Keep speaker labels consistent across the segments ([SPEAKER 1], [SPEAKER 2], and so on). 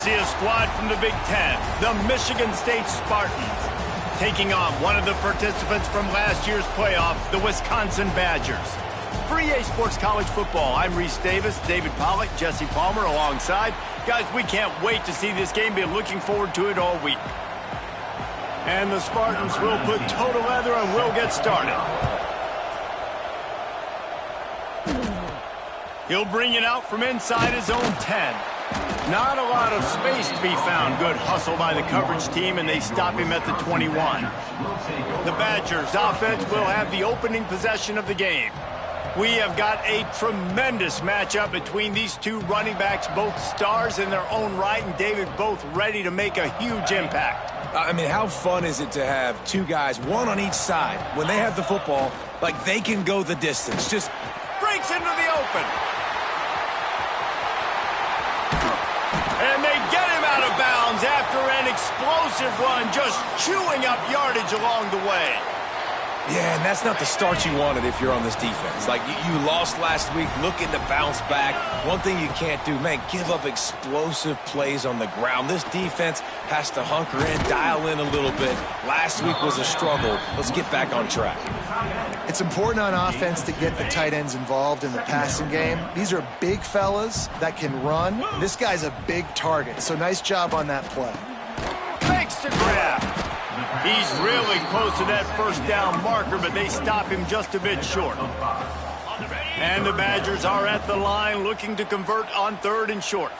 [SPEAKER 1] See a squad from the Big Ten, the Michigan State Spartans, taking on one of the participants from last year's playoff, the Wisconsin Badgers. For EA Sports College Football, I'm Reese Davis, David Pollack, Jesse Palmer alongside. Guys, we can't wait to see this game. Been looking forward to it all week. And the Spartans will put toe to leather and will get started. He'll bring it out from inside his own 10. Not a lot of space to be found. Good hustle by the coverage team, and they stop him at the 21. The Badgers offense will have the opening possession of the game. We have got a tremendous matchup between these two running backs, both stars in their own right, and David, both ready to make a huge impact.
[SPEAKER 2] I mean, how fun is it to have two guys, one on each side, when they have the football, like they can go the distance. Just
[SPEAKER 1] breaks into the open. And they get him out of bounds after an explosive run, just chewing up yardage along the way.
[SPEAKER 2] Yeah, and that's not the start you wanted if you're on this defense. Like, you lost last week, looking to bounce back. One thing you can't do, man, give up explosive plays on the ground. This defense has to hunker in, dial in a little bit. Last week was a struggle. Let's get back on track.
[SPEAKER 3] It's important on offense to get the tight ends involved in the passing game. These are big fellas that can run. This guy's a big target, so nice job on that play.
[SPEAKER 1] Makes the grab. He's really close to that first down marker, but they stop him just a bit short. And the Badgers are at the line looking to convert on 3rd and short.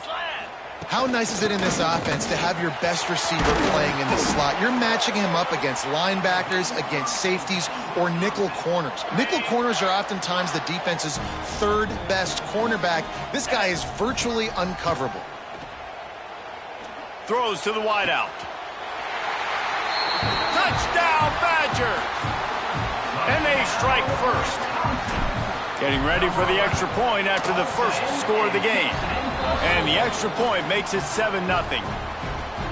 [SPEAKER 3] How nice is it in this offense to have your best receiver playing in the slot? You're matching him up against linebackers, against safeties, or nickel corners. Nickel corners are oftentimes the defense's 3rd best cornerback. This guy is virtually uncoverable.
[SPEAKER 1] Throws to the wideout. Touchdown, Badgers! And they strike first. Getting ready for the extra point after the first score of the game. And the extra point makes it 7-0.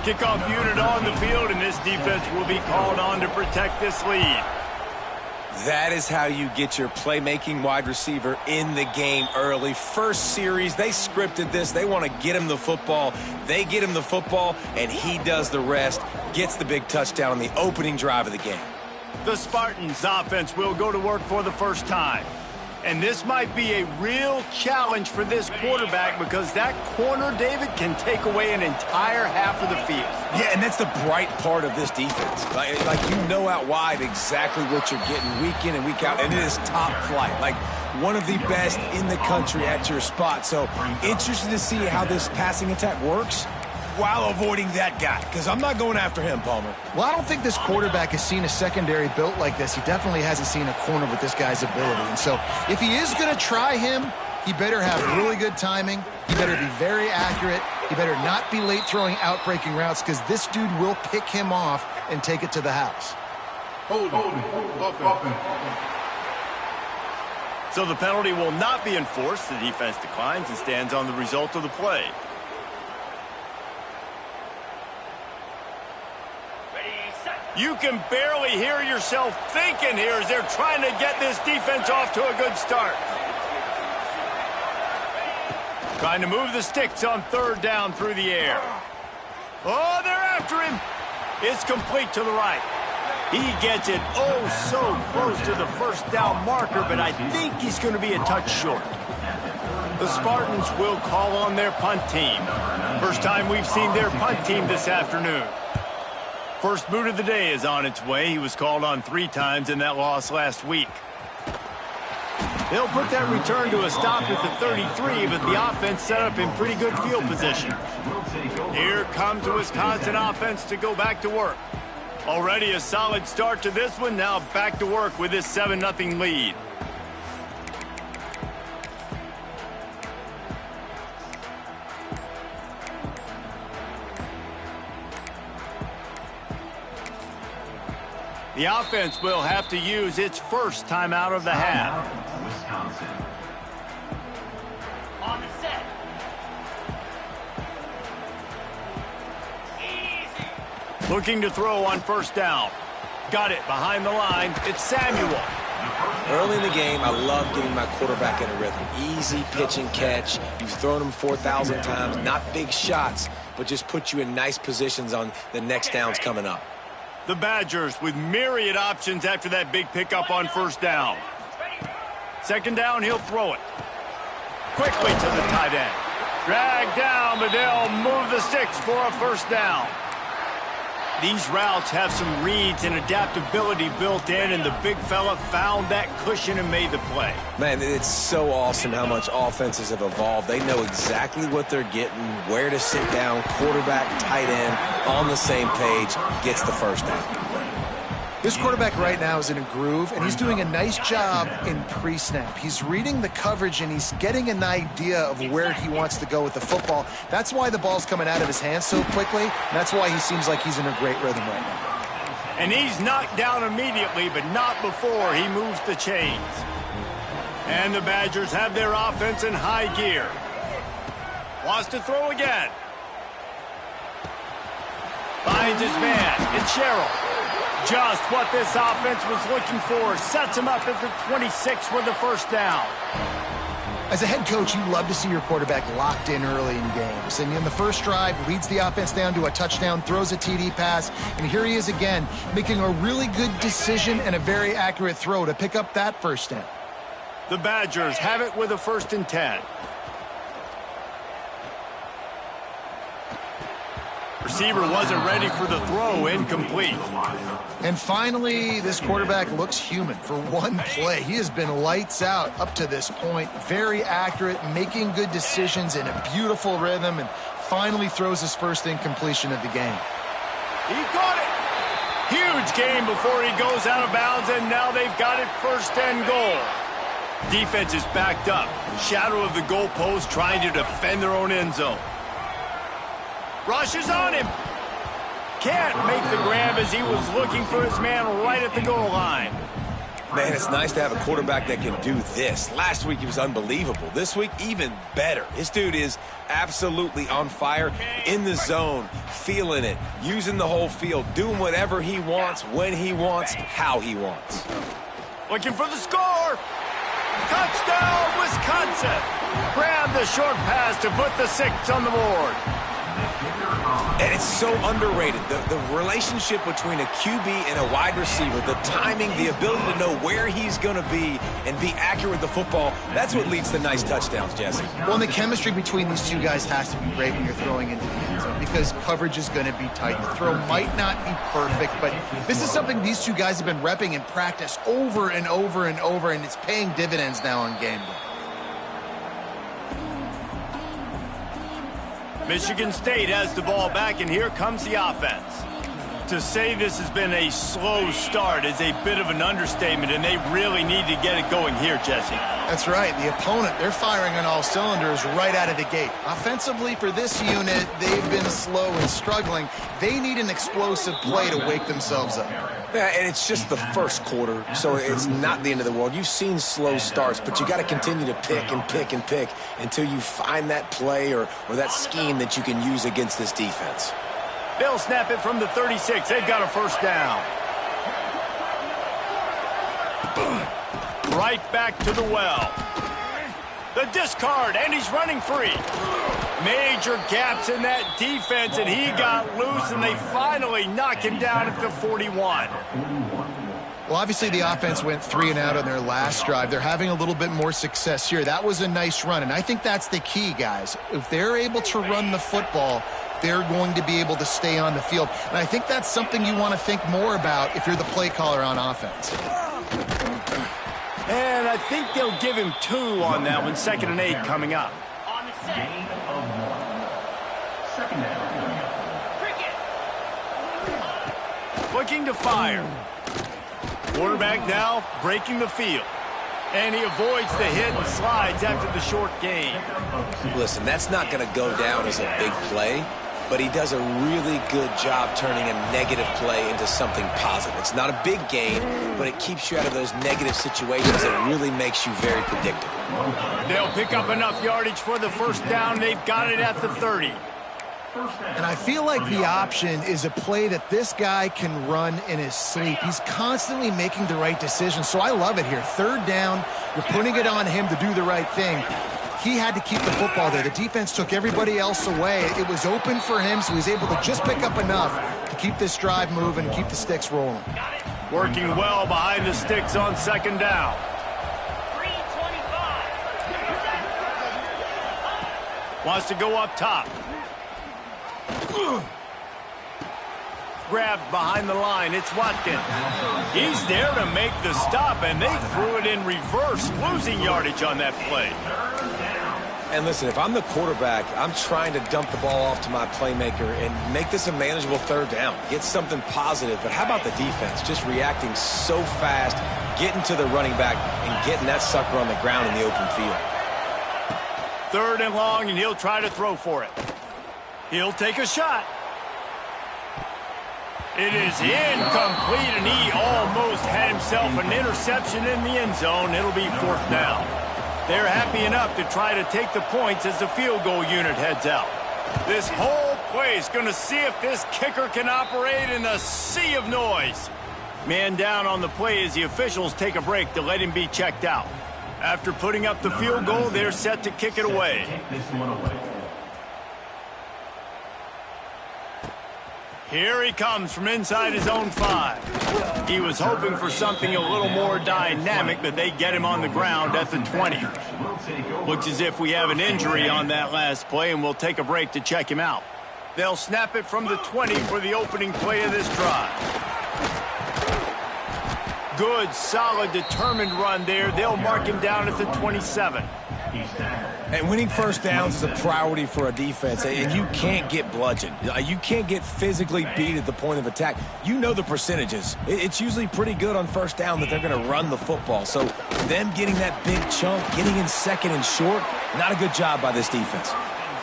[SPEAKER 1] Kickoff unit on the field, and this defense will be called on to protect this lead.
[SPEAKER 2] That is how you get your playmaking wide receiver in the game early. First series, they scripted this. They want to get him the football. They get him the football, and he does the rest. Gets the big touchdown on the opening drive of the game.
[SPEAKER 1] The Spartans' offense will go to work for the first time. And this might be a real challenge for this quarterback because that corner, David, can take away an entire half of the field.
[SPEAKER 2] Yeah, and that's the bright part of this defense. Like you know out wide exactly what you're getting week in and week out, and it is top flight. Like one of the best in the country at your spot. So interested to see how this passing attack works while avoiding that guy, because I'm not going after him, Palmer.
[SPEAKER 3] Well, I don't think this quarterback has seen a secondary built like this. He definitely hasn't seen a corner with this guy's ability. And so if he is going to try him, he better have really good timing. He better be very accurate. He better not be late throwing out-breaking routes because this dude will pick him off and take it to the house.
[SPEAKER 4] Hold it.
[SPEAKER 1] So the penalty will not be enforced. The defense declines and stands on the result of the play. You can barely hear yourself thinking here as they're trying to get this defense off to a good start. Trying to move the sticks on 3rd down through the air. Oh, they're after him. It's complete to the right. He gets it so close to the first down marker, but I think he's going to be a touch short. The Spartans will call on their punt team. First time we've seen their punt team this afternoon. First boot of the day is on its way. He was called on 3 times in that loss last week. They'll put that return to a stop at the 33, but the offense set up in pretty good field position. Here comes the Wisconsin offense to go back to work. Already a solid start to this one. Now back to work with this 7-0 lead. The offense will have to use its first timeout of the half.
[SPEAKER 4] Wisconsin.
[SPEAKER 5] On the set. Easy.
[SPEAKER 1] Looking to throw on 1st down. Got it behind the line. It's Samuel.
[SPEAKER 2] Early in the game, I love getting my quarterback in a rhythm. Easy pitch and catch. You've thrown him 4,000 times, not big shots. but just put you in nice positions on the next downs coming up.
[SPEAKER 1] The Badgers with myriad options after that big pickup on first down. Second down, he'll throw it. Quickly to the tight end. Dragged down, but they'll move the sticks for a first down. These routes have some reads and adaptability built in, and the big fella found that cushion and made the play.
[SPEAKER 2] Man, it's so awesome how much offenses have evolved. They know exactly what they're getting, where to sit down, quarterback, tight end, on the same page, gets the first down.
[SPEAKER 3] This quarterback right now is in a groove, and he's doing a nice job in pre-snap. He's reading the coverage, and he's getting an idea of where he wants to go with the football. That's why the ball's coming out of his hands so quickly, and that's why he seems like he's in a great rhythm right now.
[SPEAKER 1] And he's knocked down immediately, but not before he moves the chains. And the Badgers have their offense in high gear. Wants to throw again. Finds his man. It's Sherrill. Just what this offense was looking for. Sets him up at the 26 with the first down.
[SPEAKER 3] As a head coach, you love to see your quarterback locked in early in games. And in the first drive, leads the offense down to a touchdown, throws a TD pass, and here he is again, making a really good decision and a very accurate throw to pick up that first down.
[SPEAKER 1] The Badgers have it with a 1st and 10. Receiver wasn't ready for the throw, incomplete.
[SPEAKER 3] And finally, this quarterback looks human for one play. He has been lights out up to this point. Very accurate, making good decisions in a beautiful rhythm, and finally throws his first incompletion of the game.
[SPEAKER 1] He caught it. Huge game before he goes out of bounds, and now they've got it 1st and goal. Defense is backed up. Shadow of the goalpost trying to defend their own end zone. Rushes on him. Can't make the grab as he was looking for his man right at the goal line.
[SPEAKER 2] Man, it's nice to have a quarterback that can do this. Last week he was unbelievable. This week, even better. This dude is absolutely on fire, in the zone, feeling it, using the whole field, doing whatever he wants, when he wants, how he wants.
[SPEAKER 1] Looking for the score. Touchdown, Wisconsin. Grab the short pass to put the 6 on the board.
[SPEAKER 2] And it's so underrated. The relationship between a QB and a wide receiver, the timing, the ability to know where he's going to be and be accurate with the football, that's what leads to nice touchdowns, Jesse.
[SPEAKER 3] Well, and the chemistry between these two guys has to be great when you're throwing into the end zone because coverage is going to be tight. The throw might not be perfect, but this is something these two guys have been repping in practice over and over and over, and it's paying dividends now on game day.
[SPEAKER 1] Michigan State has the ball back, and here comes the offense. To say this has been a slow start is a bit of an understatement, and they really need to get it going here, Jesse.
[SPEAKER 3] That's right. The opponent, they're firing on all cylinders right out of the gate. Offensively, for this unit, they've been slow and struggling. They need an explosive play to wake themselves up.
[SPEAKER 2] Yeah, and it's just the first quarter, so it's not the end of the world. You've seen slow starts, but you got to continue to pick and pick and pick until you find that play or that scheme that you can use against this defense.
[SPEAKER 1] They'll snap it from the 36. They've got a first down. Right back to the well. The discard, and he's running free. Major gaps in that defense, and he got loose, and they finally knock him down at the 41.
[SPEAKER 3] Well, obviously the offense went 3 and out on their last drive. They're having a little bit more success here. That was a nice run, and I think that's the key, guys. If they're able to run the football, they're going to be able to stay on the field. And I think that's something you want to think more about if you're the play caller on offense.
[SPEAKER 1] And I think they'll give him 2 on that one. 2nd and 8 coming up.
[SPEAKER 5] On the set.
[SPEAKER 4] Gain of 1. 2nd down.
[SPEAKER 1] Looking to fire. Quarterback now breaking the field. And he avoids the hit and slides after the short gain.
[SPEAKER 2] Listen, that's not going to go down as a big play, but he does a really good job turning a negative play into something positive. It's not a big gain, but it keeps you out of those negative situations that really makes you very predictable.
[SPEAKER 1] They'll pick up enough yardage for the first down. They've got it at the 30.
[SPEAKER 3] And I feel like the option is a play that this guy can run in his sleep. He's constantly making the right decision, so I love it here. 3rd down, you're putting it on him to do the right thing. he had to keep the football there. The defense took everybody else away. It was open for him, so he was able to just pick up enough to keep this drive moving and keep the sticks rolling.
[SPEAKER 1] Working well behind the sticks on second down.
[SPEAKER 5] 325.
[SPEAKER 1] Wants to go up top. Grabbed behind the line. It's Watkins. He's there to make the stop, and they threw it in reverse, losing yardage on that play.
[SPEAKER 2] And listen, if I'm the quarterback, I'm trying to dump the ball off to my playmaker and make this a manageable third down. Get something positive. But how about the defense? Just reacting so fast, getting to the running back, and getting that sucker on the ground in the open field.
[SPEAKER 1] 3rd and long, and he'll try to throw for it. He'll take a shot. It is incomplete, and he almost had himself an interception in the end zone. It'll be 4th down. They're happy enough to try to take the points as the field goal unit heads out. This whole play is going to see if this kicker can operate in a sea of noise. Man down on the play as the officials take a break to let him be checked out. After putting up the field goal, they're set to kick it away.
[SPEAKER 4] This one away.
[SPEAKER 1] Here he comes from inside his own 5. He was hoping for something a little more dynamic, but they get him on the ground at the 20. Looks as if we have an injury on that last play, and we'll take a break to check him out. They'll snap it from the 20 for the opening play of this drive. Good, solid, determined run there. They'll mark him down at the 27.
[SPEAKER 2] And winning first downs is a priority for a defense, and you can't get bludgeoned. You can't get physically beat at the point of attack. You know the percentages. It's usually pretty good on first down that they're going to run the football. So them getting that big chunk, getting in second and short, not a good job by this defense.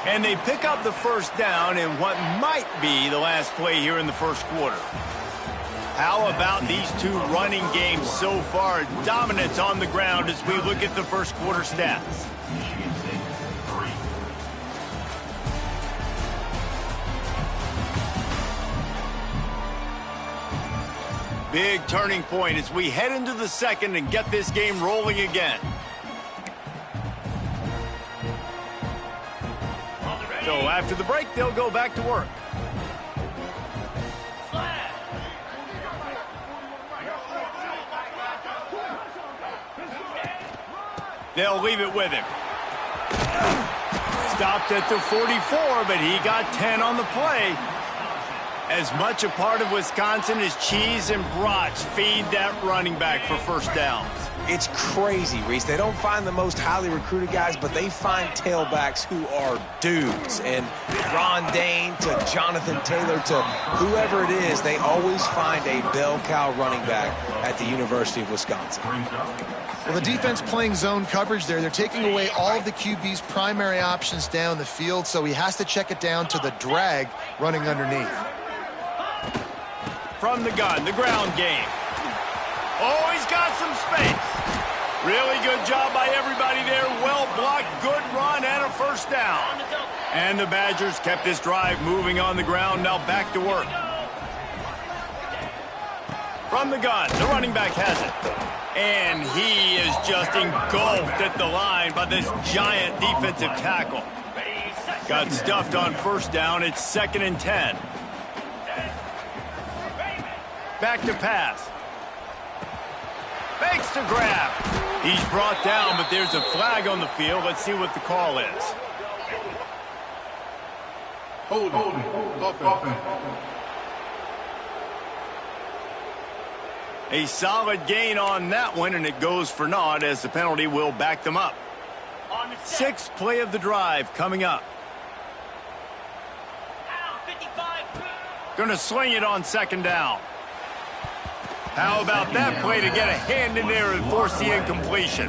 [SPEAKER 1] And they pick up the first down in what might be the last play here in the first quarter. How about these two running games so far? Dominance on the ground as we look at the first quarter stats. Big turning point as we head into the second and get this game rolling again. So after the break, they'll go back to work. They'll leave it with him. Stopped at the 44, but he got 10 on the play. As much a part of Wisconsin as cheese and brats feed that running back for first downs.
[SPEAKER 2] It's crazy, Reese. They don't find the most highly recruited guys, but they find tailbacks who are dudes. And Ron Dane to Jonathan Taylor to whoever it is, they always find a bell cow running back at the University of Wisconsin.
[SPEAKER 3] Well, the defense playing zone coverage there. They're taking away all of the QB's primary options down the field, so he has to check it down to the drag running underneath.
[SPEAKER 1] From the gun, the ground game. Oh, he's got some space. Really good job by everybody there. Well blocked, good run, and a first down. And the Badgers kept this drive moving on the ground. Now back to work. From the gun, the running back has it. And he is just engulfed at the line by this giant defensive tackle. Got stuffed on first down. It's 2nd and 10. Back to pass. Fakes to grab. He's brought down, but there's a flag on the field. Let's see what the call is.
[SPEAKER 4] Holding.
[SPEAKER 1] A solid gain on that one, and it goes for naught as the penalty will back them up. 6th play of the drive coming up. Going to sling it on 2nd down. How about that play to get a hand in there and force the incompletion?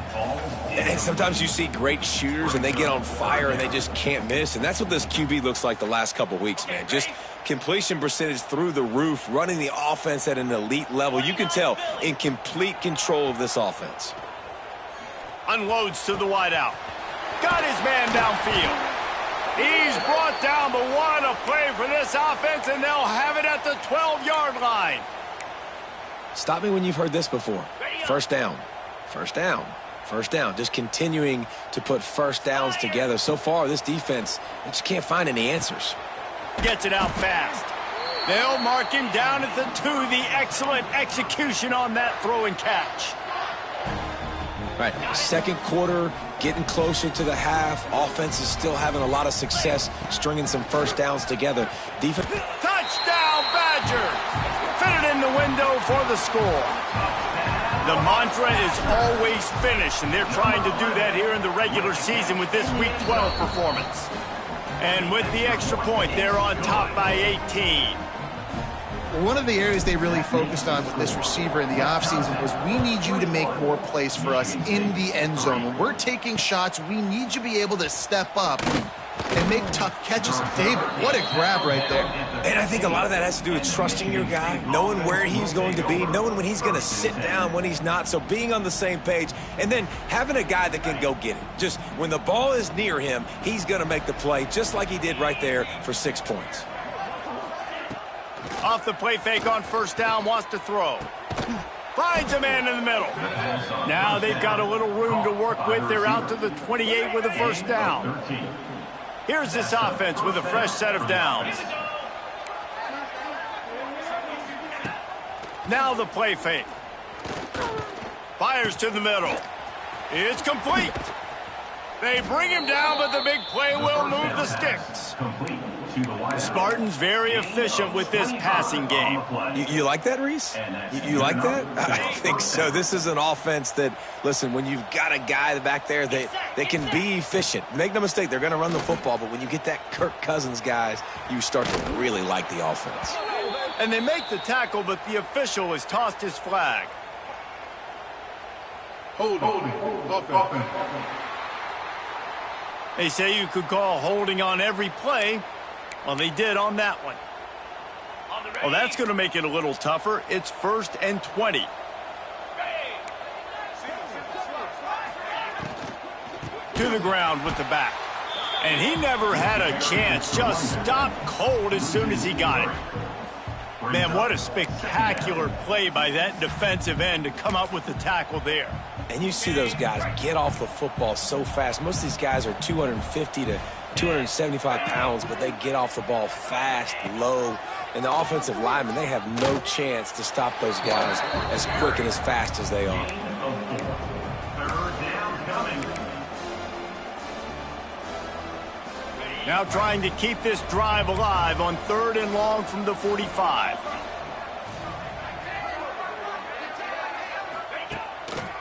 [SPEAKER 2] And sometimes you see great shooters and they get on fire and they just can't miss. And that's what this QB looks like the last couple weeks, man. Just completion percentage through the roof, running the offense at an elite level. You can tell in complete control of this offense.
[SPEAKER 1] Unloads to the wideout. Got his man downfield. He's brought down, but what a play for this offense, and they'll have it at the 12-yard line.
[SPEAKER 2] Stop me when you've heard this before. First down. First down. First down, just continuing to put first downs together. So far, this defense, they just can't find any answers.
[SPEAKER 1] Gets it out fast. They'll mark him down at the 2. The excellent execution on that throw and catch.
[SPEAKER 2] Right, second quarter, getting closer to the half. Offense is still having a lot of success stringing some first downs together. Defense.
[SPEAKER 1] Touchdown, Badgers! Fit it in the window for the score. The mantra is always finish, and they're trying to do that here in the regular season with this Week 12 performance. And with the extra point, they're on top by 18.
[SPEAKER 3] One of the areas they really focused on with this receiver in the offseason was we need you to make more plays for us in the end zone. When we're taking shots, we need you to be able to step up and make tough catches. David, what a grab right there.
[SPEAKER 2] And I think a lot of that has to do with trusting your guy, knowing where he's going to be, knowing when he's going to sit down, when he's not. So being on the same page, and then having a guy that can go get it. Just when the ball is near him, he's going to make the play, just like he did right there for 6 points.
[SPEAKER 1] Off the play fake on first down, wants to throw. Finds a man in the middle. Now they've got a little room to work with. They're out to the 28 with a first down. Here's this offense with a fresh set of downs. Now the play fake. Fires to the middle. It's complete. They bring him down, but the big play will move the sticks. The Spartans very efficient with this passing game.
[SPEAKER 2] You like that, Reese? You like that? I think so. This is an offense that, listen, when you've got a guy back there that can be efficient. Make no mistake, they're going to run the football, but when you get that Kirk Cousins guys, you start to really like the offense.
[SPEAKER 1] And they make the tackle, but the official has tossed his flag.
[SPEAKER 4] Holding.
[SPEAKER 1] They say you could call holding on every play. Well, they did on that one. Well, that's going to make it a little tougher. It's 1st and 20. To the ground with the back. And he never had a chance. Just stopped cold as soon as he got it. Man, what a spectacular play by that defensive end to come up with the tackle there.
[SPEAKER 2] And you see those guys get off the football so fast. Most of these guys are 250 to 275 pounds, but they get off the ball fast, low. And the offensive linemen, they have no chance to stop those guys as quick and as fast as they are.
[SPEAKER 1] Now trying to keep this drive alive on 3rd and long from the 45.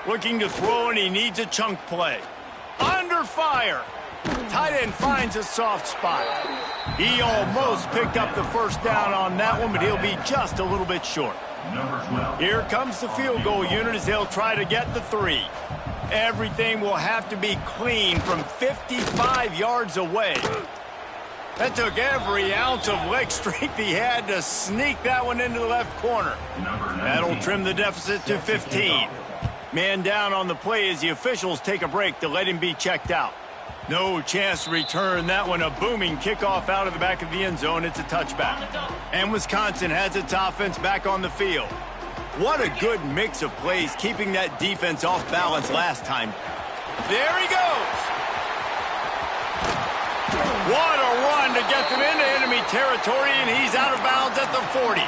[SPEAKER 1] Looking to throw, and he needs a chunk play. Under fire. Tight end finds a soft spot. He almost picked up the first down on that one, but he'll be just a little bit short. Here comes the field goal unit as they'll try to get the 3. Everything will have to be clean from 55 yards away. That took every ounce of leg strength he had to sneak that one into the left corner. That'll trim the deficit to 15. Man down on the play as the officials take a break to let him be checked out. No chance to return that one. A booming kickoff out of the back of the end zone. It's a touchback. And Wisconsin has its offense back on the field. What a good mix of plays, keeping that defense off balance last time. There he goes. What a run to get them into enemy territory, and he's out of bounds at the 40.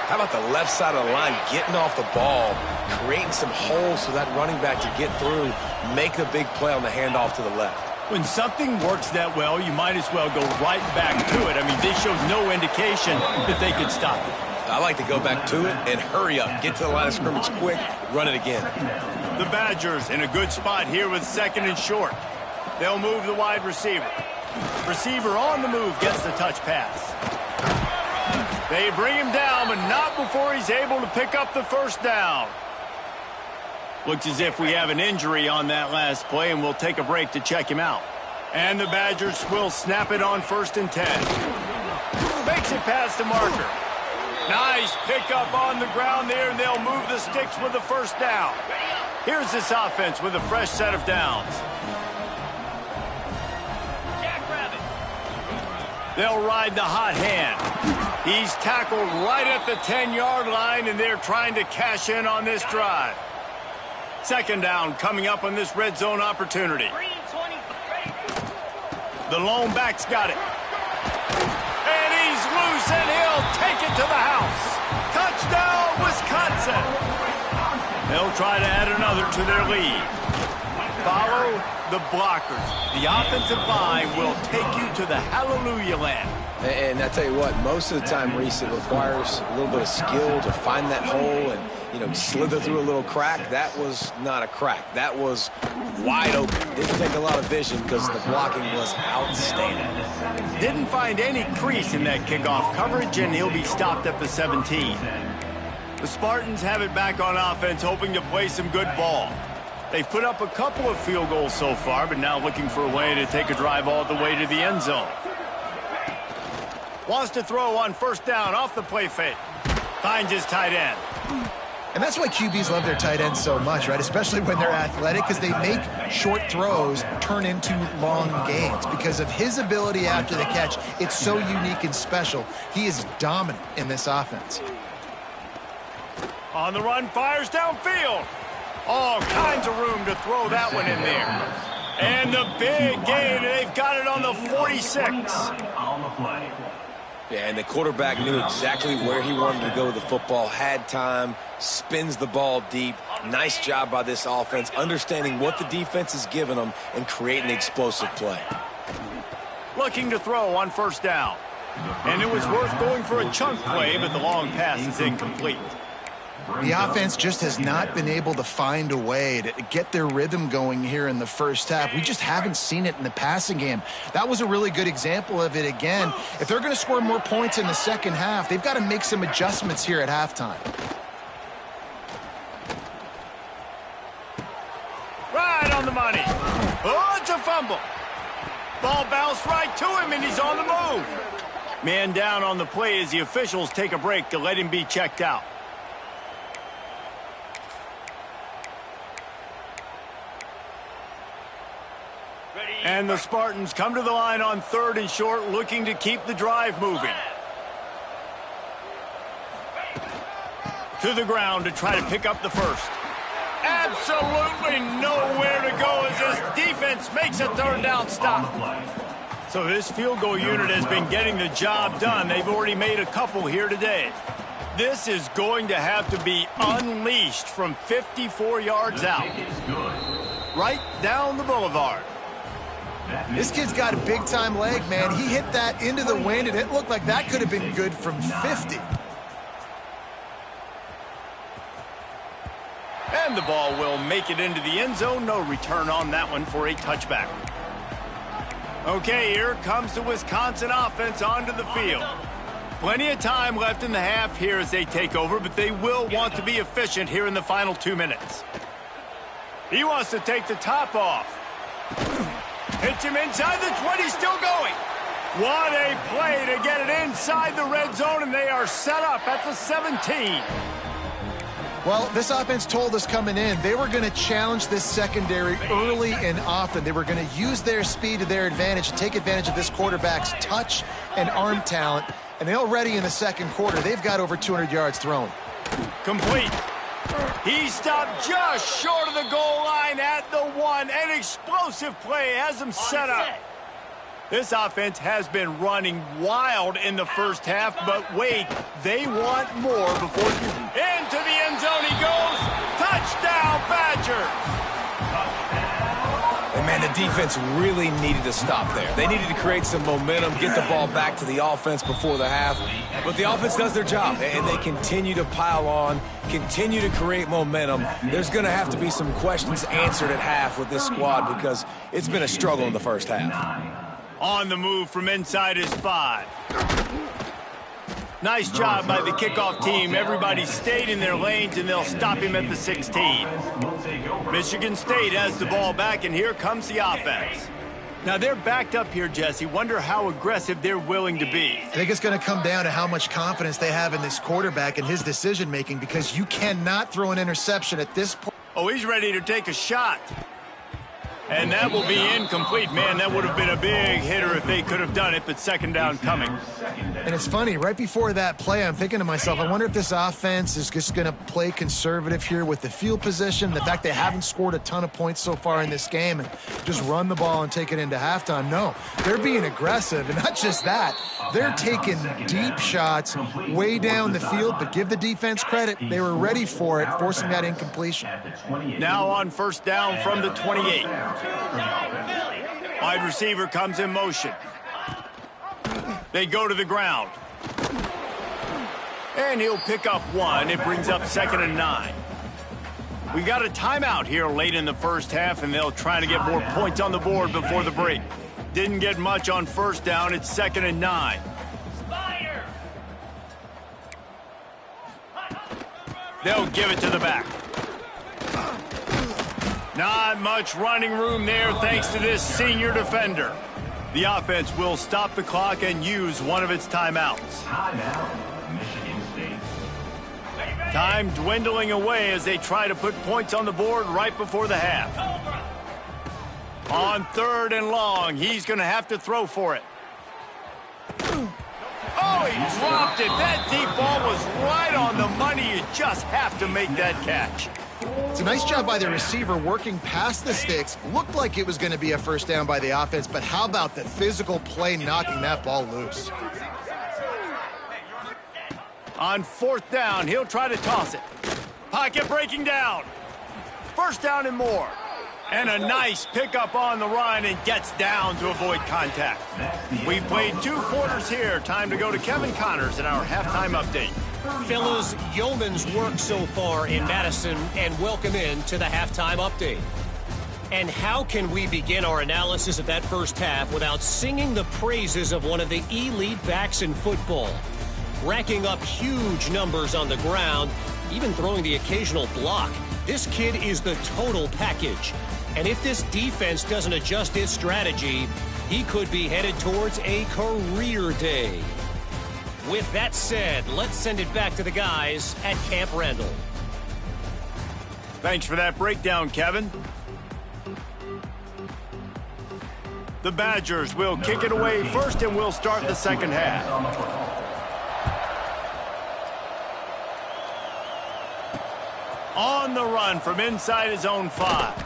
[SPEAKER 2] How about the left side of the line getting off the ball, creating some holes for that running back to get through, make the big play on the handoff to the left.
[SPEAKER 1] When something works that well, you might as well go right back to it. I mean, they showed no indication that they could stop it.
[SPEAKER 2] I like to go back to it and hurry up. Get to the line of scrimmage quick, run it again.
[SPEAKER 1] The Badgers in a good spot here with 2nd and short. They'll move the wide receiver. Receiver on the move gets the touch pass. They bring him down, but not before he's able to pick up the first down. Looks as if we have an injury on that last play, and we'll take a break to check him out. And the Badgers will snap it on 1st and 10. Makes it past the marker. Nice pickup on the ground there, and they'll move the sticks with the first down. Here's this offense with a fresh set of downs. They'll ride the hot hand. He's tackled right at the 10-yard line, and they're trying to cash in on this drive. Second down coming up on this red zone opportunity.
[SPEAKER 5] 3 and 20.
[SPEAKER 1] The lone back's got it. And he's loose, and he'll take it to the house. Touchdown, Wisconsin. They'll try to add another to their lead. Follow the blockers. The offensive line will take you to the hallelujah land.
[SPEAKER 2] And I tell you what, most of the time, Reese, it requires a little bit of skill to find that hole and, slither through a little crack. That was not a crack. That was wide open. Didn't take a lot of vision because the blocking was outstanding.
[SPEAKER 1] Didn't find any crease in that kickoff coverage, and he'll be stopped at the 17. The Spartans have it back on offense, hoping to play some good ball. They've put up a couple of field goals so far, but now looking for a way to take a drive all the way to the end zone. Wants to throw on first down off the play fake. Finds his tight end.
[SPEAKER 3] And that's why QBs love their tight ends so much, right? Especially when they're athletic, because they make short throws turn into long gains. Because of his ability after the catch, it's so unique and special. He is dominant in this offense.
[SPEAKER 1] On the run, fires downfield. All kinds of room to throw that one in there. And the big gain, they've got it on the 46.
[SPEAKER 4] On the play.
[SPEAKER 2] Yeah, and the quarterback knew exactly where he wanted to go with the football, had time, spins the ball deep. Nice job by this offense, understanding what the defense is giving them and creating the explosive play.
[SPEAKER 1] Looking to throw on first down. And it was worth going for a chunk play, but the long pass is incomplete.
[SPEAKER 3] The offense just has not been able to find a way to get their rhythm going here in the first half. We just haven't seen it in the passing game. That was a really good example of it again. If they're going to score more points in the second half, they've got to make some adjustments here at halftime.
[SPEAKER 1] Right on the money. Oh, it's a fumble. Ball bounced right to him, and he's on the move. Man down on the play as the officials take a break to let him be checked out. And the Spartans come to the line on 3rd and short, looking to keep the drive moving. To the ground to try to pick up the first. Absolutely nowhere to go as this defense makes a 3rd down stop. So this field goal unit has been getting the job done. They've already made a couple here today. This is going to have to be unleashed from 54 yards out. Right down the boulevard.
[SPEAKER 3] This kid's got a big-time leg, man. He hit that into the wind, and it looked like that could have been good from 50.
[SPEAKER 1] And the ball will make it into the end zone. No return on that one for a touchback. Okay, here comes the Wisconsin offense onto the field. Plenty of time left in the half here as they take over, but they will want to be efficient here in the final 2 minutes. He wants to take the top off. Hits him inside the 20, still going. What a play to get it inside the red zone, and they are set up at the 17.
[SPEAKER 3] Well, this offense told us coming in they were going to challenge this secondary early and often. They were going to use their speed to their advantage and take advantage of this quarterback's touch and arm talent. And already in the second quarter, they've got over 200 yards thrown.
[SPEAKER 1] Complete. He stopped just short of the goal line at the 1. An explosive play has him set up. This offense has been running wild in the first half, but wait, they want more before into the end zone he goes. Touchdown, Badgers.
[SPEAKER 2] And man, the defense really needed to stop there. They needed to create some momentum, get the ball back to the offense before the half. But the offense does their job, and they continue to pile on, continue to create momentum. There's going to have to be some questions answered at half with this squad because it's been a struggle in the first half.
[SPEAKER 1] On the move from inside his 5. Nice job by the kickoff team. Everybody stayed in their lanes, and they'll stop him at the 16. Michigan State has the ball back, and here comes the offense. Now, they're backed up here, Jesse. Wonder how aggressive they're willing to be.
[SPEAKER 3] I think it's going to come down to how much confidence they have in this quarterback and his decision-making, because you cannot throw an interception at this point.
[SPEAKER 1] Oh, he's ready to take a shot. And that will be incomplete. Man, that would have been a big hitter if they could have done it, but second down coming.
[SPEAKER 3] And it's funny, right before that play, I'm thinking to myself, I wonder if this offense is just going to play conservative here with the field position, the fact they haven't scored a ton of points so far in this game, and just run the ball and take it into halftime. No, they're being aggressive, and not just that, they're taking deep shots way down the field, but give the defense credit. They were ready for it, forcing that incompletion.
[SPEAKER 1] Now on first down from the 28. Wide receiver comes in motion. They go to the ground. And he'll pick up one. It brings up 2nd and 9. We got a timeout here late in the first half, and they'll try to get more points on the board before the break. Didn't get much on first down. It's 2nd and 9. They'll give it to the back. Not much running room there thanks to this senior defender. The offense will stop the clock and use one of its timeouts. Time dwindling away as they try to put points on the board right before the half. On 3rd and long, he's going to have to throw for it. Oh, he dropped it. That deep ball was right on the money. You just have to make that catch.
[SPEAKER 3] It's a nice job by the receiver working past the sticks. Looked like it was going to be a first down by the offense, but how about the physical play knocking that ball loose?
[SPEAKER 1] On 4th down, he'll try to toss it. Pocket breaking down. First down and more. And a nice pickup on the run and gets down to avoid contact. We've played 2 quarters here. Time to go to Kevin Connors in our halftime update.
[SPEAKER 6] Fellas, yeoman's work so far in Madison, and welcome in to the halftime update. And how can we begin our analysis of that first half without singing the praises of one of the elite backs in football? Racking up huge numbers on the ground, even throwing the occasional block. This kid is the total package. And if this defense doesn't adjust its strategy, he could be headed towards a career day. With that said, let's send it back to the guys at Camp Randall.
[SPEAKER 1] Thanks for that breakdown, Kevin. The Badgers will kick it away first, and we'll start the second half. On the run from inside his own 5.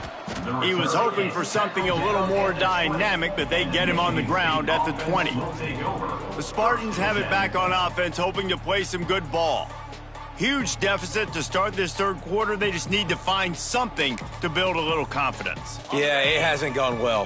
[SPEAKER 1] He was hoping for something a little more dynamic, but they get him on the ground at the 20. The Spartans have it back on offense, hoping to play some good ball. Huge deficit to start this 3rd quarter. They just need to find something to build a little confidence.
[SPEAKER 2] Yeah, it hasn't gone well.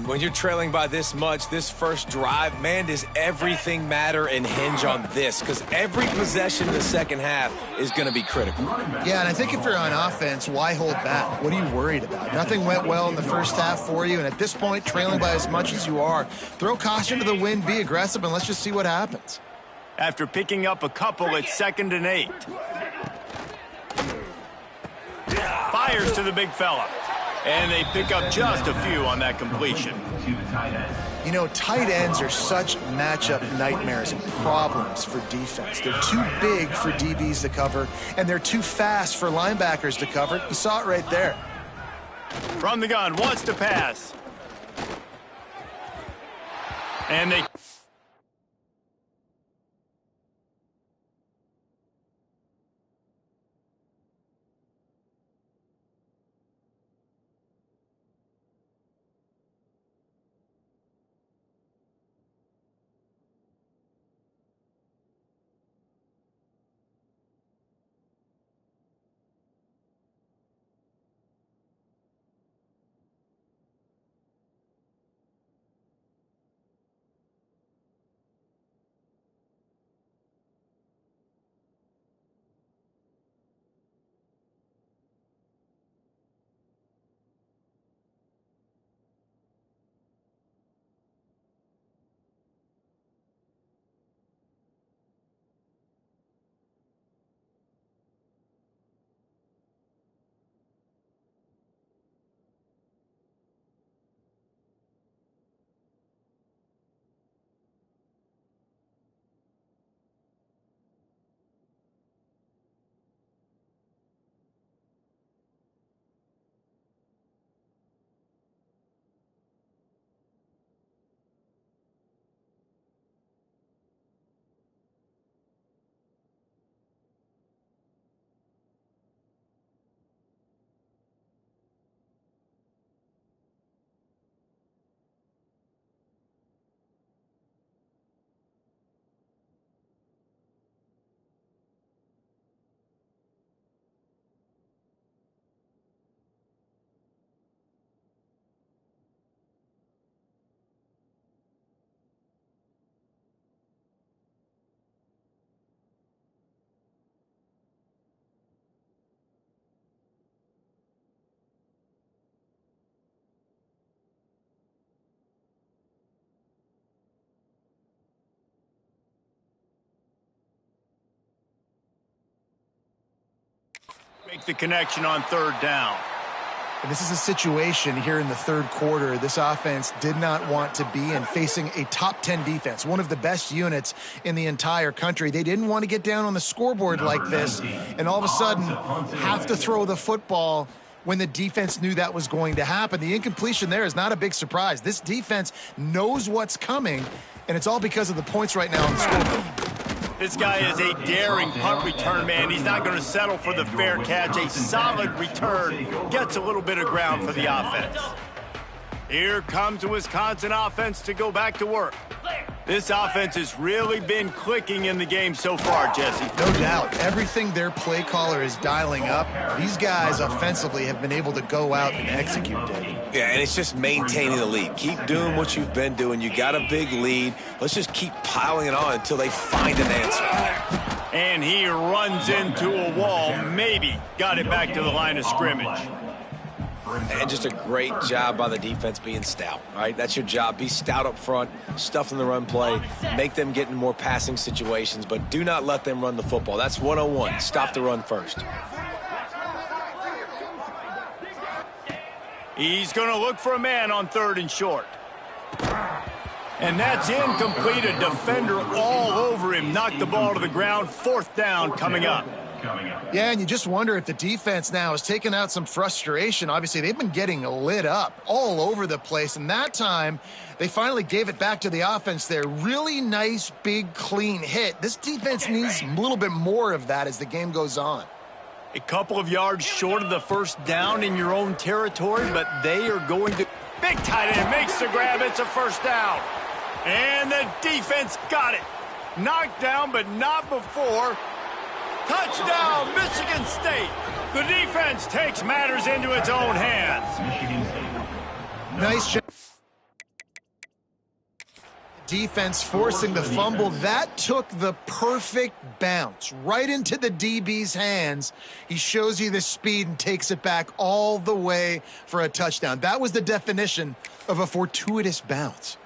[SPEAKER 2] When you're trailing by this much, this first drive, man, does everything matter and hinge on this? Because every possession in the second half is going to be critical.
[SPEAKER 3] Yeah, and I think if you're on offense, why hold back? What are you worried about? Nothing went well in the first half for you, and at this point, trailing by as much as you are, throw caution to the wind, be aggressive, and let's just see what happens.
[SPEAKER 1] After picking up a couple, it's 2nd and 8. Fires to the big fella. And they pick up just a few on that completion.
[SPEAKER 3] You know, tight ends are such matchup nightmares and problems for defense. They're too big for DBs to cover, and they're too fast for linebackers to cover. You saw it right there.
[SPEAKER 1] From the gun, wants to pass. And they... make the connection on third down.
[SPEAKER 3] And this is a situation here in the third quarter this offense did not want to be in, facing a top 10 defense, one of the best units in the entire country. They didn't want to get down on the scoreboard like this and all of a sudden have to throw the football when the defense knew that was going to happen. The incompletion there is not a big surprise. This defense knows what's coming, and it's all because of the points right now on the scoreboard.
[SPEAKER 1] This guy is a daring punt return man. He's not going to settle for the fair catch. A solid return gets a little bit of ground for the offense. Here comes the Wisconsin offense to go back to work. This offense has really been clicking in the game so far, Jesse.
[SPEAKER 3] No doubt. Everything their play caller is dialing up, these guys offensively have been able to go out and execute, David.
[SPEAKER 2] Yeah, and it's just maintaining the lead. Keep doing what you've been doing. You got a big lead. Let's just keep piling it on until they find an answer.
[SPEAKER 1] And he runs into a wall. Maybe got it back to the line of scrimmage.
[SPEAKER 2] And just a great job by the defense being stout, right? That's your job. Be stout up front, stuff in the run play, make them get in more passing situations, but do not let them run the football. That's 101. Stop the run first.
[SPEAKER 1] He's going to look for a man on third and short. And that's incomplete. A defender all over him. Knocked the ball to the ground. Fourth down coming up.
[SPEAKER 3] Yeah, and you just wonder if the defense now has taken out some frustration. Obviously, they've been getting lit up all over the place, and that time they finally gave it back to the offense there. Really nice, big, clean hit. This defense needs a little bit more of that as the game goes on.
[SPEAKER 1] A couple of yards short of the first down in your own territory, but they are going to... Big tight end makes the grab. It's a first down. And the defense got it. Knocked down, but not before. Touchdown, Michigan State. The defense takes matters into its own hands.
[SPEAKER 3] Nice job. Defense forcing the fumble. That took the perfect bounce right into the DB's hands. He shows you the speed and takes it back all the way for a touchdown. That was the definition of a fortuitous bounce.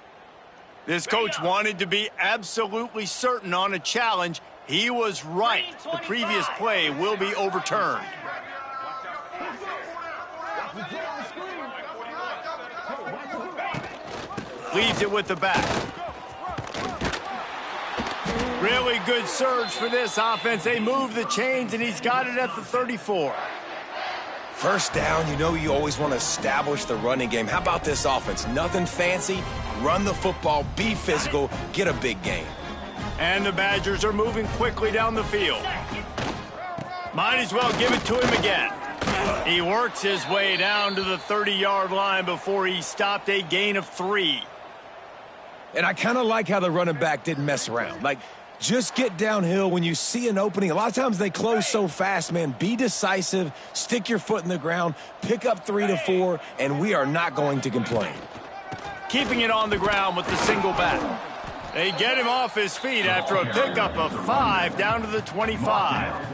[SPEAKER 1] This coach wanted to be absolutely certain on a challenge. He was right. The previous play will be overturned. Leaves it with the back. Really good surge for this offense. They move the chains, and he's got it at the 34.
[SPEAKER 2] First down, you know you always want to establish the running game. How about this offense? Nothing fancy. Run the football, be physical, get a big gain.
[SPEAKER 1] And the Badgers are moving quickly down the field. Might as well give it to him again. He works his way down to the 30-yard line before he stopped, a gain of 3.
[SPEAKER 2] And I kind of like how the running back didn't mess around. Like, just get downhill when you see an opening. A lot of times they close so fast, man. Be decisive, stick your foot in the ground, pick up 3 to 4, and we are not going to complain.
[SPEAKER 1] Keeping it on the ground with the single back. They get him off his feet after a pickup of 5 down to the 25.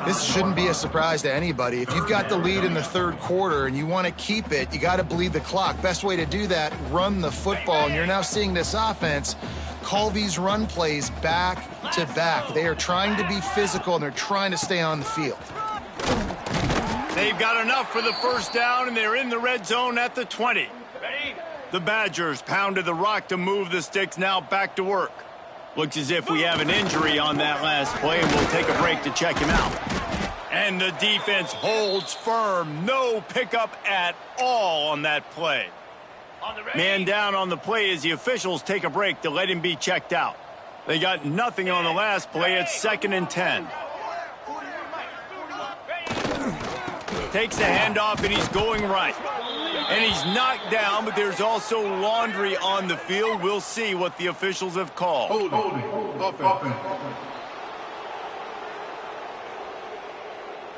[SPEAKER 3] This shouldn't be a surprise to anybody. If you've got the lead in the third quarter and you want to keep it, you got to bleed the clock. Best way to do that, run the football. And you're now seeing this offense call these run plays back to back. They are trying to be physical, and they're trying to stay on the field.
[SPEAKER 1] They've got enough for the first down, and they're in the red zone at the 20. The Badgers pounded the rock to move the sticks, now back to work. Looks as if we have an injury on that last play, and we'll take a break to check him out. And the defense holds firm. No pickup at all on that play. Man down on the play as the officials take a break to let him be checked out. They got nothing on the last play. It's 2nd and 10. Takes the handoff, and he's going right. And he's knocked down, but there's also laundry on the field. We'll see what the officials have called.
[SPEAKER 4] Holding.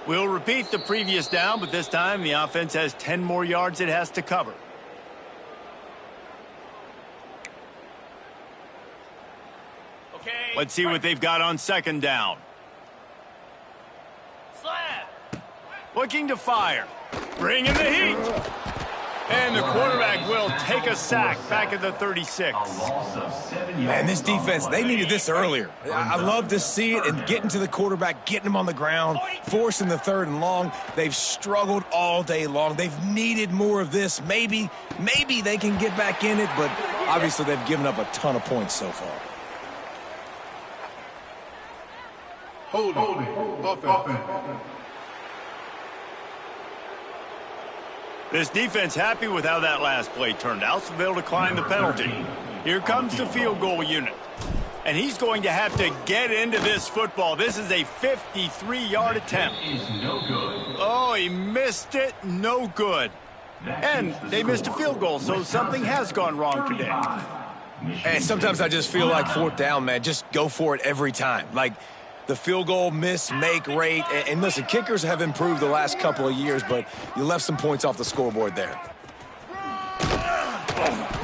[SPEAKER 1] We'll repeat the previous down, but this time the offense has 10 more yards it has to cover. Let's see what they've got on 2nd down. Looking to fire. Bringing the heat. And the quarterback will take a sack back at the 36.
[SPEAKER 2] Man, this defense, they needed this earlier. I love to see it and getting to the quarterback, getting him on the ground, forcing the 3rd and long. They've struggled all day long. They've needed more of this. Maybe they can get back in it, but obviously they've given up a ton of points so far.
[SPEAKER 4] Holding. Offense.
[SPEAKER 1] This defense happy with how that last play turned out, so they'll decline the penalty. Here comes the field goal unit. And he's going to have to get into this football. This is a 53-yard attempt. Oh, he missed it. No good. And they missed a field goal, so something has gone wrong today.
[SPEAKER 2] And sometimes I just feel like 4th down, man, just go for it every time. Like, the field goal miss-make rate. And listen, kickers have improved the last couple of years, but you left some points off the scoreboard there.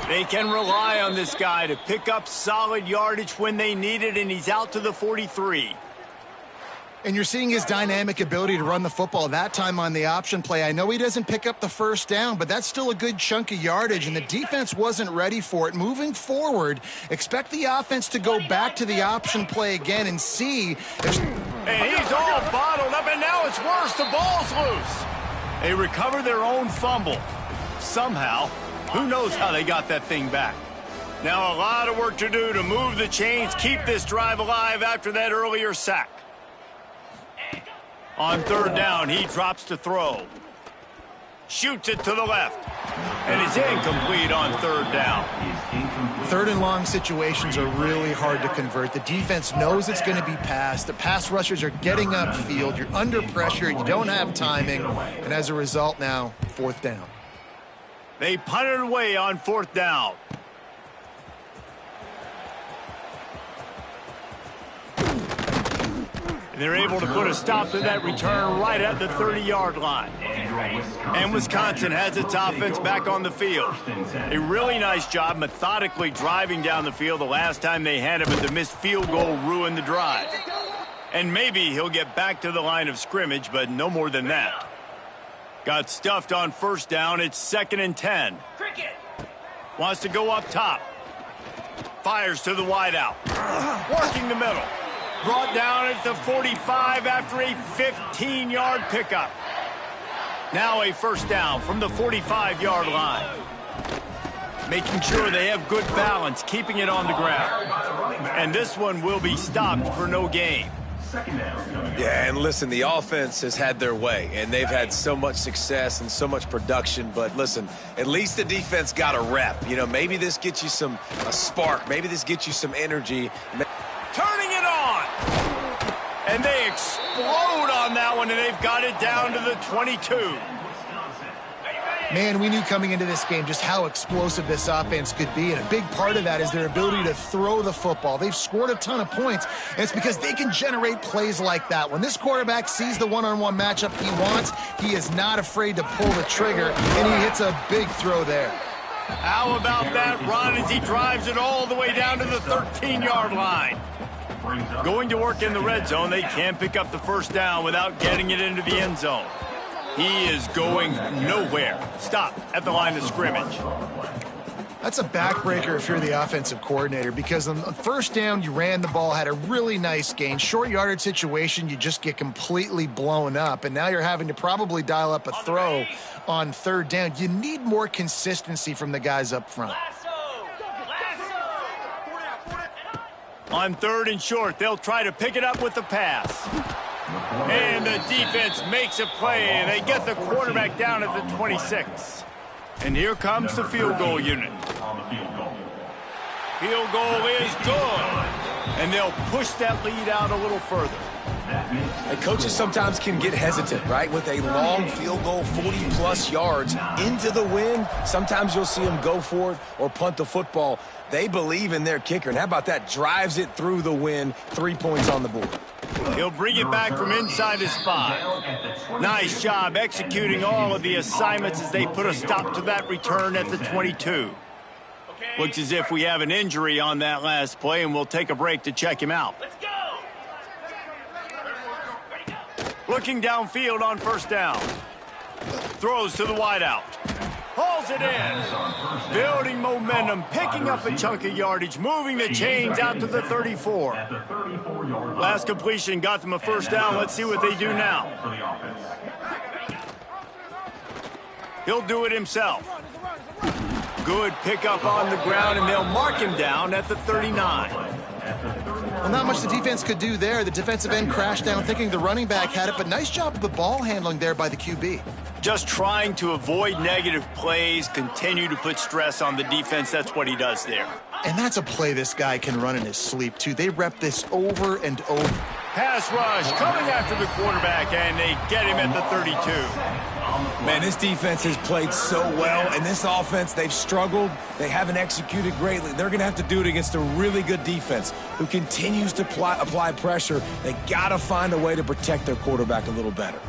[SPEAKER 1] They can rely on this guy to pick up solid yardage when they need it, and he's out to the 43.
[SPEAKER 3] And you're seeing his dynamic ability to run the football, that time on the option play. I know he doesn't pick up the 1st down, but that's still a good chunk of yardage, and the defense wasn't ready for it. Moving forward, expect the offense to go back to the option play again and see if...
[SPEAKER 1] And he's all bottled up, and now it's worse. The ball's loose. They recover their own fumble. Somehow, who knows how they got that thing back. Now a lot of work to do to move the chains, keep this drive alive after that earlier sack. On 3rd down, he drops to throw. Shoots it to the left. And it's incomplete on 3rd down.
[SPEAKER 3] 3rd and long situations are really hard to convert. The defense knows it's going to be passed. The pass rushers are getting upfield. You're under pressure. You don't have timing. And as a result now, 4th down.
[SPEAKER 1] They punt it away on 4th down. They're able to put a stop to that return right at the 30-yard line. And Wisconsin has its offense back on the field. A really nice job methodically driving down the field the last time they had it, but the missed field goal ruined the drive. And maybe he'll get back to the line of scrimmage, but no more than that. Got stuffed on 1st down. It's 2nd and 10. Wants to go up top. Fires to the wideout. Working the middle. Brought down at the 45 after a 15-yard pickup. Now a 1st down from the 45-yard line. Making sure they have good balance, keeping it on the ground. And this one will be stopped for no gain.
[SPEAKER 2] Yeah, and listen, the offense has had their way, and they've had so much success and so much production. But listen, at least the defense got a rep. You know, maybe this gets you a spark. Maybe this gets you some energy.
[SPEAKER 1] Turning it on. And they explode on that one, and they've got it down to the 22.
[SPEAKER 3] Man, we knew coming into this game just how explosive this offense could be, and a big part of that is their ability to throw the football. They've scored a ton of points, and it's because they can generate plays like that. When this quarterback sees the one-on-one matchup he wants, he is not afraid to pull the trigger, and he hits a big throw there.
[SPEAKER 1] How about that run as he drives it all the way down to the 13-yard line? Going to work in the red zone, they can't pick up the 1st down without getting it into the end zone. He is going nowhere. Stop at the line of scrimmage.
[SPEAKER 3] That's a backbreaker if you're the offensive coordinator, because on 1st down, you ran the ball, had a really nice gain. Short yardage situation, you just get completely blown up, and now you're having to probably dial up a throw on 3rd down. You need more consistency from the guys up front.
[SPEAKER 1] On 3rd and short, they'll try to pick it up with the pass. And the defense makes a play, and they get the quarterback down at the 26. And here comes the field goal unit. Field goal is good. And they'll push that lead out a little further.
[SPEAKER 2] And coaches sometimes can get hesitant, right? With a long field goal, 40-plus yards into the wind, sometimes you'll see them go for it or punt the football. They believe in their kicker. And how about that? Drives it through the wind, 3 points on the board.
[SPEAKER 1] He'll bring it back from inside his 5. Nice job executing all of the assignments as they put a stop to that return at the 22. Looks as if we have an injury on that last play, and we'll take a break to check him out.
[SPEAKER 5] Let's go.
[SPEAKER 1] Looking downfield on 1st down. Throws to the wideout. Hauls fires it in. Building momentum, picking up a chunk of yardage, moving the chains out to the 34. Last completion got them a first down. Let's see what they do now. He'll do it himself. Good pickup on the ground, and they'll mark him down at the 39.
[SPEAKER 3] Well, not much the defense could do there. The defensive end crashed down thinking the running back had it, but nice job of the ball handling there by the QB.
[SPEAKER 1] Just trying to avoid negative plays, continue to put stress on the defense. That's what he does there.
[SPEAKER 3] And that's a play this guy can run in his sleep, too. They rep this over and over.
[SPEAKER 1] Pass rush coming after the quarterback, and they get him at the 32.
[SPEAKER 2] Man, this defense has played so well, and this offense, they've struggled. They haven't executed greatly. They're going to have to do it against a really good defense who continues to apply pressure. They got to find a way to protect their quarterback a little better.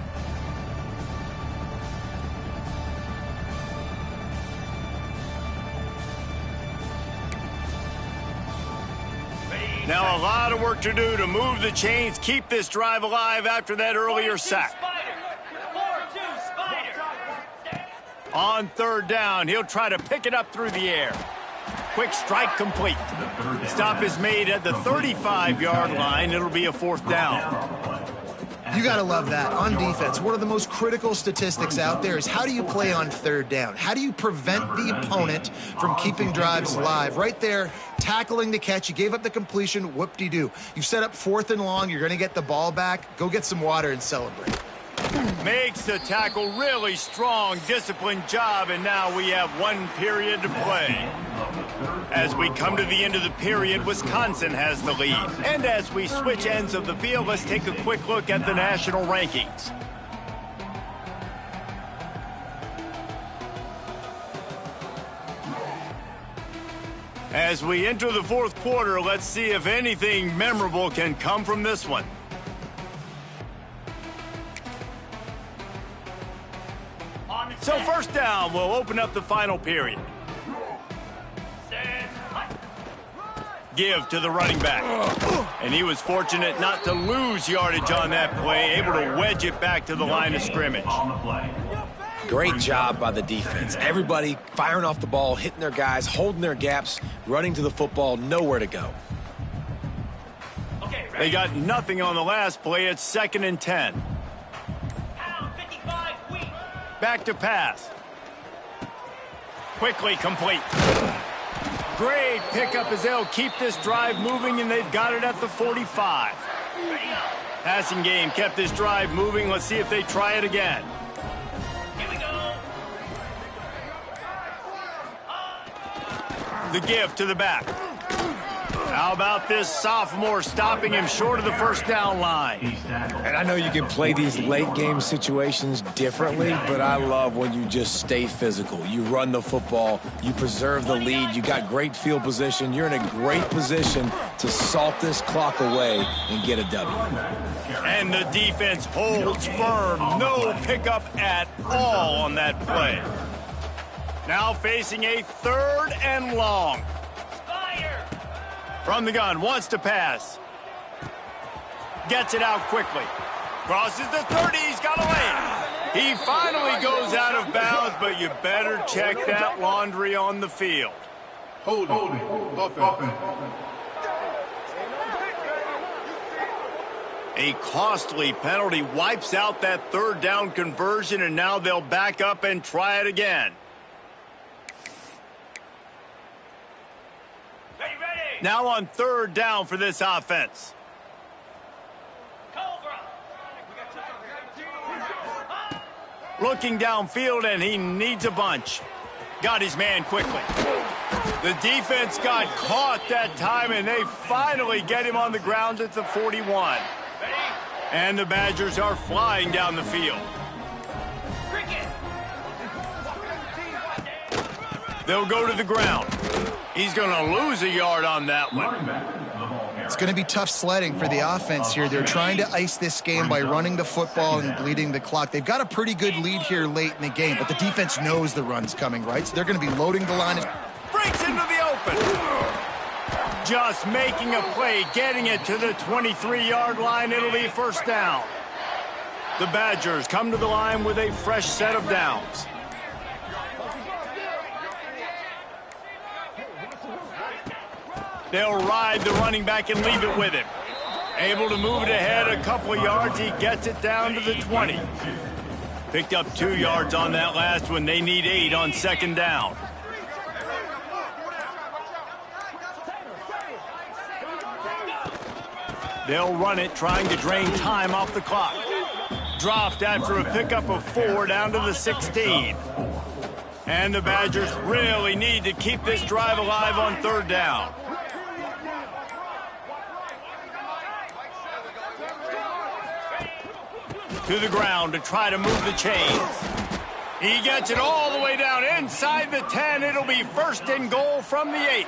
[SPEAKER 1] Now a lot of work to do to move the chains, keep this drive alive after that earlier sack. On third down, he'll try to pick it up through the air. Quick strike complete. Stop is made at the 35-yard line. It'll be a fourth down.
[SPEAKER 3] You got to love that. On defense, one of the most critical statistics out there is how do you play on third down? How do you prevent the opponent from keeping drives alive? Right there, tackling the catch. You gave up the completion. Whoop-de-doo. You've set up fourth and long. You're going to get the ball back. Go get some water and celebrate.
[SPEAKER 1] Makes the tackle really strong, disciplined job, and now we have one period to play. As we come to the end of the period, Wisconsin has the lead. And as we switch ends of the field, let's take a quick look at the national rankings. As we enter the fourth quarter, let's see if anything memorable can come from this one. So first down, we'll open up the final period. Give to the running back. And he was fortunate not to lose yardage on that play, able to wedge it back to the line of scrimmage.
[SPEAKER 2] Great job by the defense. Everybody firing off the ball, hitting their guys, holding their gaps, running to the football, nowhere to go.
[SPEAKER 1] They got nothing on the last play. It's 2nd and 10. Back to pass. Quickly complete. Great pickup as they'll keep this drive moving, and they've got it at the 45. Passing game kept this drive moving. Let's see if they try it again.
[SPEAKER 5] Here we go.
[SPEAKER 1] The give to the back. How about this sophomore stopping him short of the first down line?
[SPEAKER 2] And I know you can play these late game situations differently, but I love when you just stay physical. You run the football, you preserve the lead, you got great field position, you're in a great position to salt this clock away and get a W.
[SPEAKER 1] And the defense holds firm. No pickup at all on that play. Now facing a 3rd and long. From the gun, wants to pass. Gets it out quickly. Crosses the 30, he's got a lane. He finally goes out of bounds, but you better check that laundry on the field.
[SPEAKER 4] Holding. Offense.
[SPEAKER 1] A costly penalty wipes out that 3rd down conversion, and now they'll back up and try it again. Now on 3rd down for this offense. Looking downfield, and he needs a bunch. Got his man quickly. The defense got caught that time, and they finally get him on the ground at the 41. And the Badgers are flying down the field. They'll go to the ground. He's going to lose a yard on that one.
[SPEAKER 3] It's going to be tough sledding for the offense here. They're trying to ice this game by running the football and bleeding the clock. They've got a pretty good lead here late in the game, but the defense knows the run's coming, right? So they're going to be loading the line.
[SPEAKER 1] Breaks into the open. Just making a play, getting it to the 23-yard line. It'll be first down. The Badgers come to the line with a fresh set of downs. They'll ride the running back and leave it with him. Able to move it ahead a couple of yards. He gets it down to the 20. Picked up 2 yards on that last one. They need 8 on second down. They'll run it, trying to drain time off the clock. Dropped after a pickup of 4 down to the 16. And the Badgers really need to keep this drive alive on third down. To the ground to try to move the chains. He gets it all the way down inside the 10. It'll be first and goal from the 8.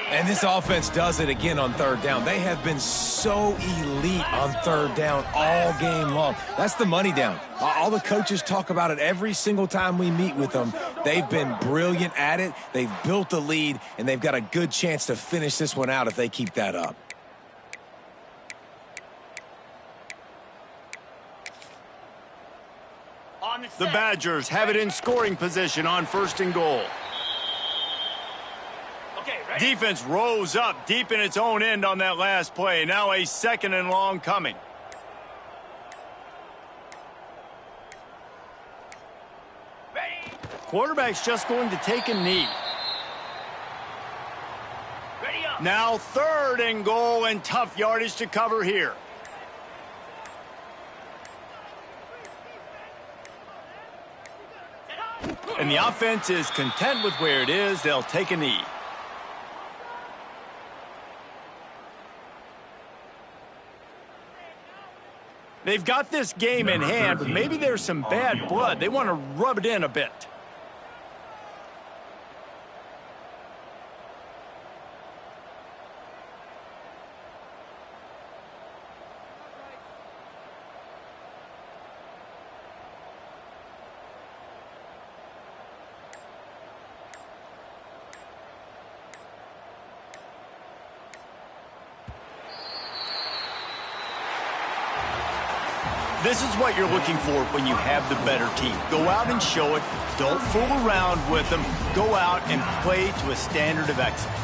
[SPEAKER 2] And this offense does it again on third down. They have been so elite on third down all game long. That's the money down. All the coaches talk about it every single time we meet with them. They've been brilliant at it. They've built the lead, and they've got a good chance to finish this one out if they keep that up.
[SPEAKER 1] The Badgers have it in scoring position on first and goal. Defense rose up deep in its own end on that last play. Now a second and long coming. Quarterback's just going to take a knee. Now third and goal and tough yardage to cover here. And the offense is content with where it is. They'll take a knee. They've got this game in hand, but maybe there's some bad blood. They want to rub it in a bit. This is what you're looking for when you have the better team. Go out and show it. Don't fool around with them. Go out and play to a standard of excellence.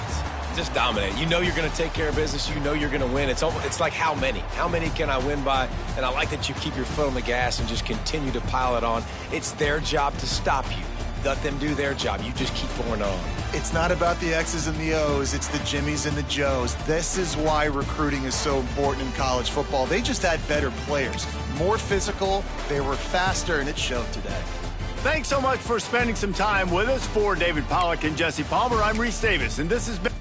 [SPEAKER 2] Just dominate. You know you're going to take care of business. You know you're going to win. It's like how many? How many can I win by? And I like that you keep your foot on the gas and just continue to pile it on. It's their job to stop you. Let them do their job. You just keep going on.
[SPEAKER 3] It's not about the X's and the O's. It's the Jimmies and the Joes. This is why recruiting is so important in college football. They just had better players, more physical, they were faster, and it showed today.
[SPEAKER 1] Thanks so much for spending some time with us. For David Pollack and Jesse Palmer, I'm Reese Davis, and this has been